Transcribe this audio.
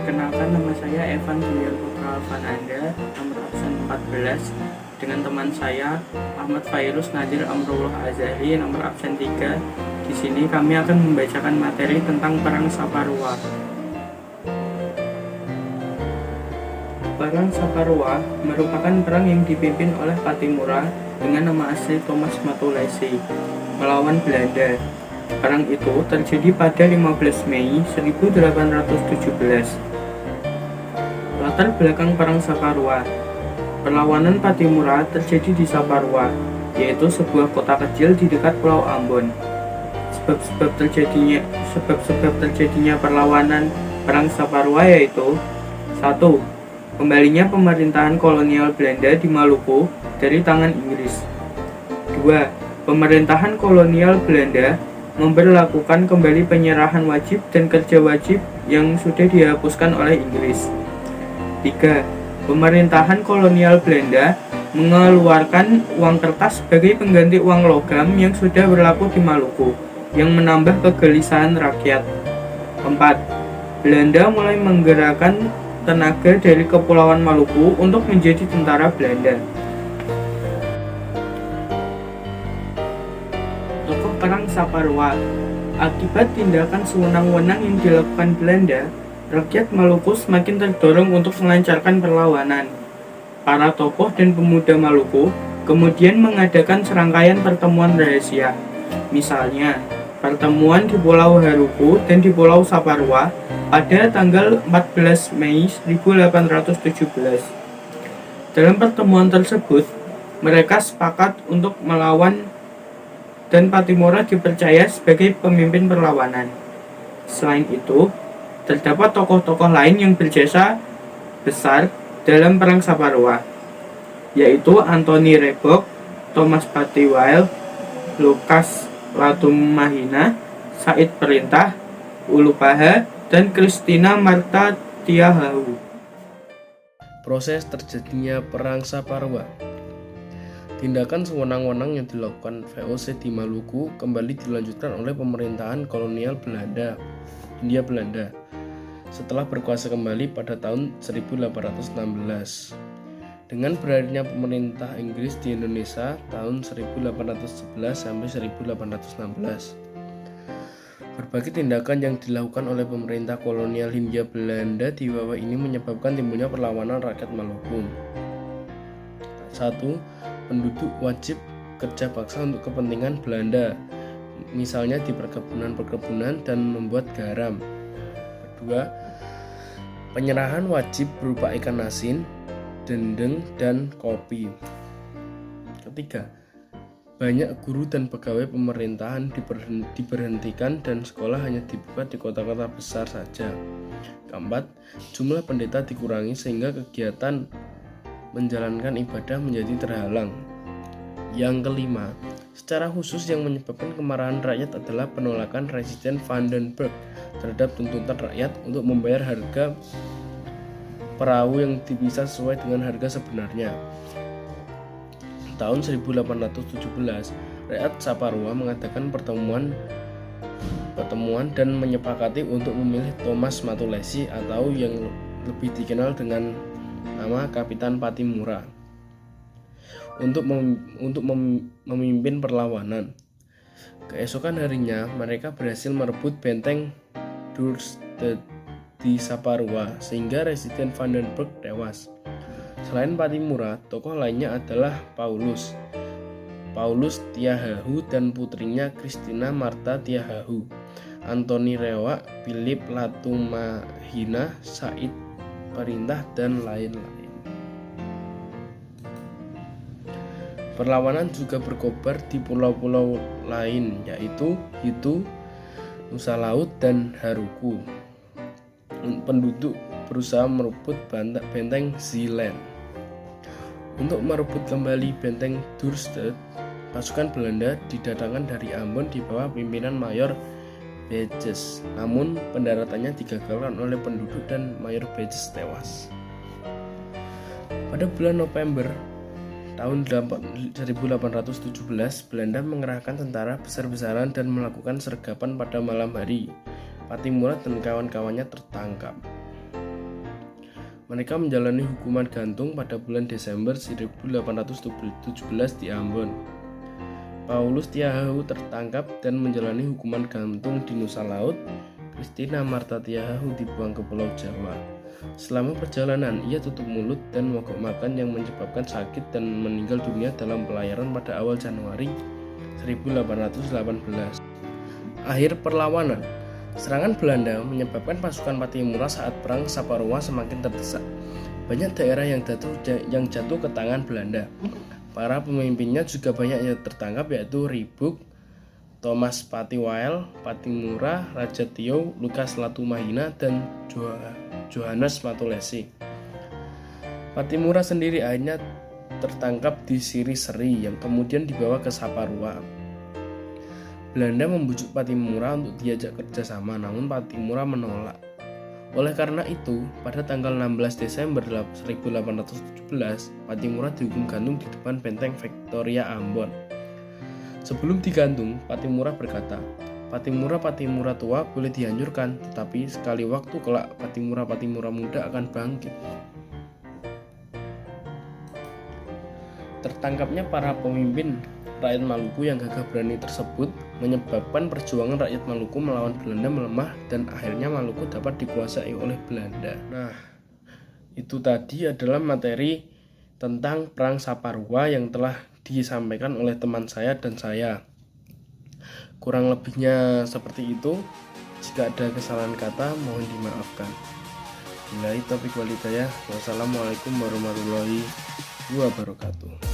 Perkenalkan, nama saya Evan Julian Putra Alvananda, nomor absen 14, dengan teman saya Ahmad Fairuz Nadir Amrullah Azhari, nomor absen 3. Di sini kami akan membacakan materi tentang Perang Saparua. Perang Saparua merupakan perang yang dipimpin oleh Pattimura dengan nama asli Thomas Matulesi melawan Belanda. Perang itu terjadi pada 15 Mei 1817. Latar belakang Perang Saparua. Perlawanan Pattimura terjadi di Saparua, yaitu sebuah kota kecil di dekat Pulau Ambon. Sebab-sebab terjadinya perlawanan Perang Saparua yaitu: 1. Kembalinya pemerintahan kolonial Belanda di Maluku dari tangan Inggris. 2. Pemerintahan kolonial Belanda memberlakukan kembali penyerahan wajib dan kerja wajib yang sudah dihapuskan oleh Inggris. 3. Pemerintahan kolonial Belanda mengeluarkan uang kertas sebagai pengganti uang logam yang sudah berlaku di Maluku, yang menambah kegelisahan rakyat. 4. Belanda mulai menggerakkan tenaga dari Kepulauan Maluku untuk menjadi tentara Belanda. Tokoh Perang Saparua. Akibat tindakan sewenang-wenang yang dilakukan Belanda, rakyat Maluku semakin terdorong untuk melancarkan perlawanan. Para tokoh dan pemuda Maluku kemudian mengadakan serangkaian pertemuan rahasia. Misalnya, pertemuan di Pulau Haruku dan di Pulau Saparua pada tanggal 14 Mei 1817. Dalam pertemuan tersebut, mereka sepakat untuk melawan dan Pattimura dipercaya sebagai pemimpin perlawanan. Selain itu, terdapat tokoh-tokoh lain yang berjasa besar dalam Perang Saparua, yaitu Anthony Rebok, Thomas Patiwil, Lukas Latumahina, Said Perintah, Ulupaha, dan Christina Marta Tiahahu. Proses terjadinya Perang Saparua. Tindakan sewenang-wenang yang dilakukan VOC di Maluku kembali dilanjutkan oleh pemerintahan kolonial Hindia Belanda setelah berkuasa kembali pada tahun 1816. Dengan berakhirnya pemerintah Inggris di Indonesia tahun 1811 sampai 1816. Berbagai tindakan yang dilakukan oleh pemerintah kolonial Hindia Belanda di bawah ini menyebabkan timbulnya perlawanan rakyat Maluku. 1. Penduduk wajib kerja paksa untuk kepentingan Belanda, misalnya di perkebunan dan membuat garam. 2. Penyerahan wajib berupa ikan asin, dendeng, dan kopi. 3. Banyak guru dan pegawai pemerintahan diberhentikan dan sekolah hanya dibuka di kota-kota besar saja. 4. Jumlah pendeta dikurangi sehingga kegiatan menjalankan ibadah menjadi terhalang. Yang kelima, secara khusus yang menyebabkan kemarahan rakyat adalah penolakan Residen Vandenberg terhadap tuntutan rakyat untuk membayar harga perahu yang bisa sesuai dengan harga sebenarnya. Tahun 1817, rakyat Saparua mengadakan pertemuan dan menyepakati untuk memilih Thomas Matulesi atau yang lebih dikenal dengan nama Kapitan Pattimura untuk memimpin perlawanan. Keesokan harinya, mereka berhasil merebut benteng Duurstede di Saparua sehingga Residen Vandenberg tewas. Selain Pattimura, tokoh lainnya adalah Paulus Tiahahu dan putrinya Christina Marta Tiahahu, Anthony Rewak, Philip Latumahina, Said Perintah, dan lain-lain. Perlawanan juga berkobar di pulau-pulau lain, yaitu Hitu, Nusa Laut, dan Haruku. Penduduk berusaha merebut benteng Zeeland. Untuk merebut kembali benteng Duurstede, pasukan Belanda didatangkan dari Ambon di bawah pimpinan Mayor Bejes. Namun pendaratannya digagalkan oleh penduduk dan Mayor Bejes tewas. Pada bulan November tahun 1817, Belanda mengerahkan tentara besar-besaran dan melakukan sergapan pada malam hari. Pattimura dan kawan-kawannya tertangkap. Mereka menjalani hukuman gantung pada bulan Desember 1817 di Ambon. Paulus Tiahahu tertangkap dan menjalani hukuman gantung di Nusa Laut. Christina Marta Tiahahu dibuang ke Pulau Jawa. Selama perjalanan, ia tutup mulut dan mogok makan yang menyebabkan sakit dan meninggal dunia dalam pelayaran pada awal Januari 1818. Akhir perlawanan. Serangan Belanda menyebabkan pasukan Pattimura saat Perang Saparua semakin terdesak. Banyak daerah yang jatuh ke tangan Belanda. Para pemimpinnya juga banyak yang tertangkap, yaitu Ribuk, Thomas Patiwael, Pattimura, Raja Tio, Lukas Latumahina, dan Johannes Matulesi. Pattimura sendiri akhirnya tertangkap di Siri Seri yang kemudian dibawa ke Saparua. Belanda membujuk Pattimura untuk diajak kerjasama, namun Pattimura menolak. Oleh karena itu, pada tanggal 16 Desember 1817, Pattimura dihukum gantung di depan benteng Victoria Ambon. Sebelum digantung, Pattimura berkata, Pattimura tua boleh dihancurkan, tetapi sekali waktu kelak Pattimura muda akan bangkit. Tertangkapnya para pemimpin rakyat Maluku yang gagah berani tersebut menyebabkan perjuangan rakyat Maluku melawan Belanda melemah dan akhirnya Maluku dapat dikuasai oleh Belanda. Nah, itu tadi adalah materi tentang Perang Saparua yang telah disampaikan oleh teman saya dan saya. Kurang lebihnya seperti itu. Jika ada kesalahan kata, mohon dimaafkan. Billahi taufiq wal hidayah. Wassalamualaikum warahmatullahi wabarakatuh.